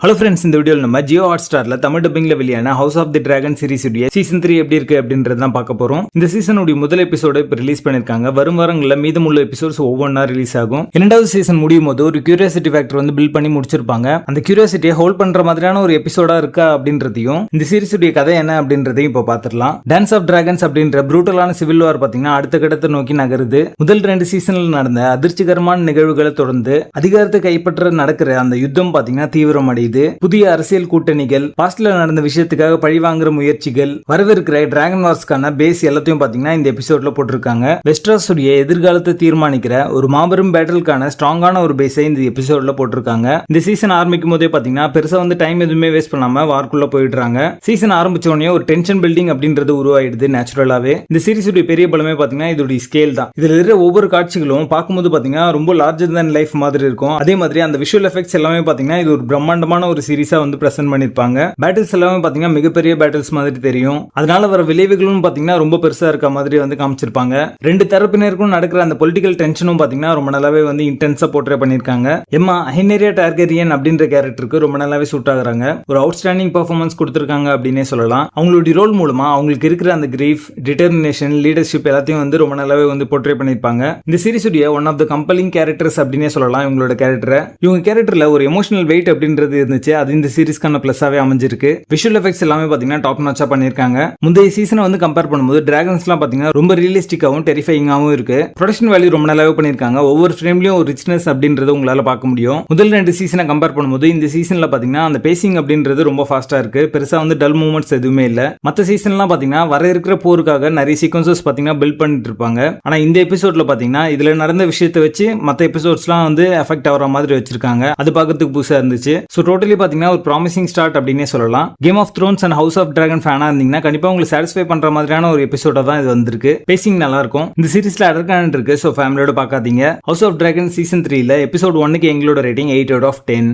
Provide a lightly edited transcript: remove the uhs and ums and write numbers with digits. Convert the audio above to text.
Hello friends, இந்த வீடியோவில் நம்ம ஜியோ ஹாட் ஸ்டார்ல தமிழ் டப்பிங்ல வெளியான house of the dragon series உடைய சீசன் 3 எப்படி இருக்கு அப்படின்றது தான் பார்க்க போறோம். இந்த சீசனுடைய முதல் எபிசோட இப்போ ரிலீஸ் பண்ணிருக்காங்க. வரும் வாரங்களில் மீதமுள்ள எபிசோட்ஸ் ஒவ்வொன்றா ரிலீஸ் ஆகும். இரண்டாவது சீசன் முடியும் போது ஒரு கியூரியாசிட்டி ஃபேக்டர் வந்து பில்ட் பண்ணி முடிச்சிருப்பாங்க. அந்த கியூரியாசிட்டியை ஹோல்ட் பண்ற மாதிரியான ஒரு எபிசோடா இருக்கா அப்படின்றதையும் இந்த சீரிஸ் உடைய கதை என்ன அப்படின்றதையும் இப்போ பார்த்துடலாம். டான்ஸ் ஆஃப் டிராகன்ஸ் அப்படின்ற ப்ரூட்டலான சிவில் வார் பாத்தீங்கன்னா அடுத்த கட்டத்தை நோக்கி நகருது. முதல் 2 சீசன்ல நடந்த அதிர்ச்சிகரமான நிகழ்வுகளை தொடர்ந்து அதிகாரத்தை கைப்பற்ற நடக்கிற அந்த யுத்தம் பாத்தீங்கன்னா தீவிரம் அடையுது. புதிய அரசியல் கூட்டணிகள், பாஸ்ட்ல நடந்த விஷயத்துக்காக பழிவாங்குற முயற்சிகள், வரவிருக்கிற டிராகன் வார்ஸ்க்கான பேஸ் எல்லாத்தையும் பாத்தீங்கன்னா இந்த எபிசோட்ல போட்டிருக்காங்க. வெஸ்ட்ராஸ் உடைய எதிர்காலத்தை தீர்மானிக்கிற ஒரு மாபெரும் பேட்டலுக்கான ஸ்ட்ராங்கான ஒரு பேஸை இந்த எபிசோட்ல போட்டிருக்காங்க. இந்த சீசன் ஆரம்பிக்கும் போதே பாத்தீங்கன்னா பெருசா வந்து டைம் எதுவுமே வேஸ்ட் பண்ணாம வார்க்குள்ள போயிடுறாங்க. சீசன் ஆரம்பிச்ச உடனே ஒரு டென்ஷன் பில்டிங் அப்படின்றது உருவாயிடுது நேச்சுரலாவே. இந்த சீரிஸ் உடைய பெரிய பலமே பாத்தீங்கன்னா இதோட ஸ்கேல் தான். இதுல இருக்கிற ஒவ்வொரு காட்சிகளும் பார்க்கும்போது பாத்தீங்கன்னா ரொம்ப லார்ஜர் than லைஃப் மாதிரி இருக்கும். அதே மாதிரி அந்த விஷுவல் எஃபெக்ட்ஸ் எல்லாமே பாத்தீங்கன்னா இது ஒரு பிரம்மாண்டமான ஒரு சீரிஸா வந்து பிரசன்ட் பண்ணிருப்பாங்க. பேட்டில்ஸ் எல்லாமே பாத்தீங்கன்னா மிகப்பெரிய பேட்டில்ஸ் மாதிரி தெரியும். அதனால வர விளைவுகளும் பாத்தீங்கன்னா ரொம்ப பெருசா இருக்க மாதிரி வந்து காமிச்சிருப்பாங்க. ரெண்டு தரப்பினருக்கும் நடக்கிற அந்த பொலிட்டிக்கல் டென்ஷனும் பாத்தீங்கன்னா ரொம்ப நல்லாவே வந்து இன்டென்ஸா போர்ட்ரே பண்ணிருக்காங்க. எம்மா ஹைனேரியா டார்கெரியன் அப்படின்ற கேரக்டருக்கு ரொம்ப நல்லாவே சூட் ஆகுறாங்க. ஒரு அவுட்ஸ்டாண்டிங் பெர்ஃபார்மன்ஸ் கொடுத்திருக்காங்க அப்படின்னே சொல்லலாம். அவங்களுடைய ரோல் மூலமா அவங்களுக்கு இருக்கிற அந்த கிரீஃப், டிட்டர்மினேஷன், லீடர்ஷிப் எல்லாத்தையும் வந்து ரொம்ப நல்லாவே வந்து போர்ட்ரே பண்ணிருப்பாங்க. இந்த சீரிஸ் உடைய one of the compelling characters அப்படின்னே சொல்லலாம் இவங்களோட கேரக்டர். இவங்க கேரக்டர்ல ஒரு எமோஷனல் வெயிட் அப்படின்றது இருந்துச்சு. அது இந்த சீரிஸ்க்கான பிளஸாவே அமைஞ்சிருக்கு. விஷுவல் எஃபெக்ட்ஸ் எல்லாமே பாத்தீங்கன்னா டாப் நாச்சா பண்ணிருக்காங்க. முந்தைய சீசனை வந்து கம்பேர் பண்ணும்போது டிராகன்ஸ்லாம் பாத்தீங்கன்னா ரொம்ப ரியலிஸ்டிக்காவும் டெரிஃபையிங்காவும் இருக்கு. ப்ரொடக்ஷன் வேல்யூ ரொம்ப நல்லாவே பண்ணிருக்காங்க. ஒவ்வொரு ஃப்ரேம்லயும் ஒரு ரிச்னஸ் அப்படின்றது உங்களால பார்க்க முடியும். முதல் 2 சீசனை கம்பேர் பண்ணும்போது இந்த சீசன்ல பாத்தீங்கன்னா அந்த பேசிங் அப்படின்றது ரொம்ப ஃபாஸ்டா இருக்கு. பெருசா வந்து டல் மூவ்மெண்ட்ஸ் எதுவுமே இல்ல. மத்த சீசன்லாம் பாத்தீங்கன்னா வர இருக்கிற போருக்காக நிறைய சீக்வன்சஸ் பாத்தீங்கன்னா பில்ட் பண்ணிட்டு இருப்பாங்க. ஆனா இந்த எபிசோட்ல பாத்தீங்கன்னா இதுல நடந்த விஷயத்தை வச்சு மத்த எபிசோட்ஸ்லாம் வந்து எஃபெக்ட் ஆகிற மாதிரி வச்சிருக்காங்க. அது பார்க்கறதுக்கு புதுசா இருந்துச்சு. சோ டோட்டலி பாத்தீங்கன்னா ஒரு ப்ராமிசிங் ஸ்டார்ட் அப்படின்னே சொல்லலாம். Game of Thrones and House of Dragon ஃபேனா இருந்தீங்கன்னா கண்டிப்பா உங்களுக்கு சாட்டிஸ்ஃபை பண்ற மாதிரியான ஒரு எபிசோடா தான் இது வந்திருக்கு. பேசிங் நல்லா இருக்கும். இந்த சீரிஸ்ல அடர்கான் இருக்கு. சோ ஃபேமிலியோட பார்க்காதீங்க. ஹவுஸ் ஆஃப் டிராகன் சீசன் 3ல எபிசோட் 1க்கு எங்களோட ரேட்டிங் 8 out of 10.